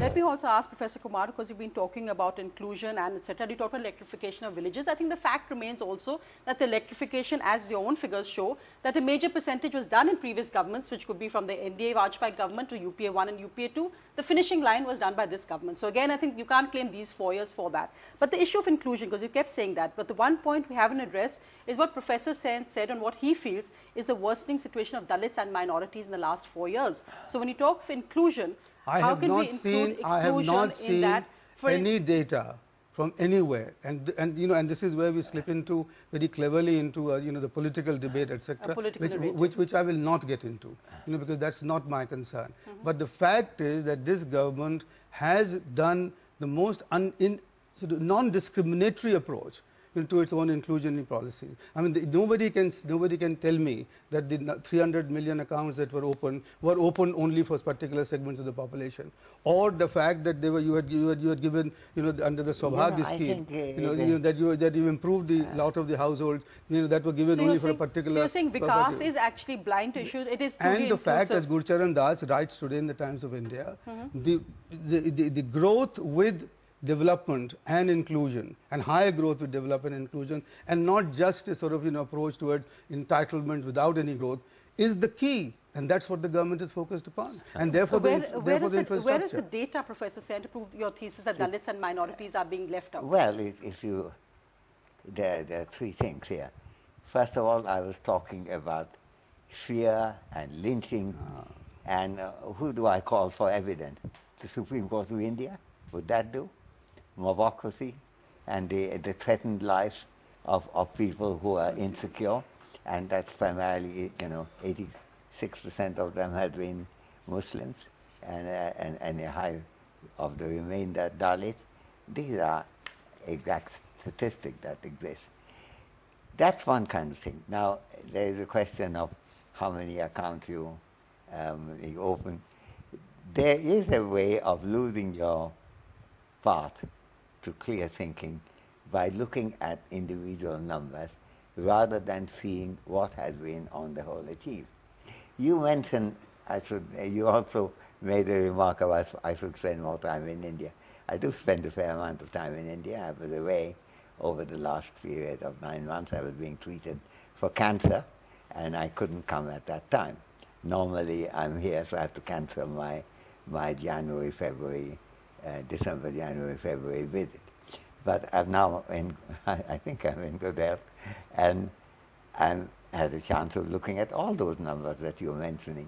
Let me also ask Professor Kumar, because you've been talking about inclusion and etc. You talked about electrification of villages. I think the fact remains also that the electrification, as your own figures show, that a major percentage was done in previous governments, which could be from the NDA Vajpayee government to UPA 1 and UPA 2. The finishing line was done by this government. So again, I think you can't claim these 4 years for that. But the issue of inclusion, because you kept saying that, but the one point we haven't addressed is what Professor Sen said on what he feels is the worsening situation of Dalits and minorities in the last 4 years. So when you talk of inclusion, I have not seen any data from anywhere, and you know, and this is where we slip into very cleverly into you know, the political debate, etc., which I will not get into, you know, because that's not my concern. But the fact is that this government has done the most non-discriminatory approach to its own inclusion policies. I mean, nobody can tell me that the 300 million accounts that were open only for particular segments of the population, or the fact that you had given, you know, under the Saubhagya scheme, that you improved the lot of the households, you know, that were given only for a particular. So you're saying Vikas is actually blind to issues. It is and the fact, as Gurcharan Das writes today in the Times of India, the growth with development and inclusion, and higher growth with development and inclusion, and not just a sort of, you know, approach towards entitlement without any growth, is the key, and that's what the government is focused upon. And therefore, the infrastructure. Where is the data, Professor Sen, to prove your thesis that Dalits and minorities are being left out? Well, there are three things here. First of all, I was talking about fear and lynching, and who do I call for evidence? The Supreme Court of India? Would that do? Mobocracy and the threatened lives of people who are insecure, and that's primarily, you know, 86% of them had been Muslims, and a high of the remainder Dalits. These are exact statistics that exist. That's one kind of thing. Now, there is a question of how many accounts you open. There is a way of losing your path to clear thinking by looking at individual numbers rather than seeing what has been on the whole achieved. You mentioned, you also made a remark about I should spend more time in India. I do spend a fair amount of time in India. I was away over the last period of 9 months. I was being treated for cancer, and I couldn't come at that time. Normally I'm here, so I have to cancel my January, February, December, January, February visit. But I'm now I think I'm in good health, and I had a chance of looking at all those numbers that you're mentioning.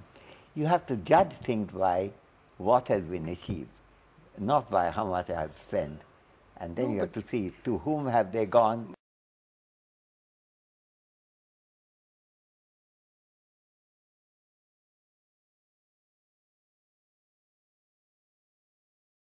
You have to judge things by what has been achieved, not by how much I have spent. And then you have to see to whom have they gone.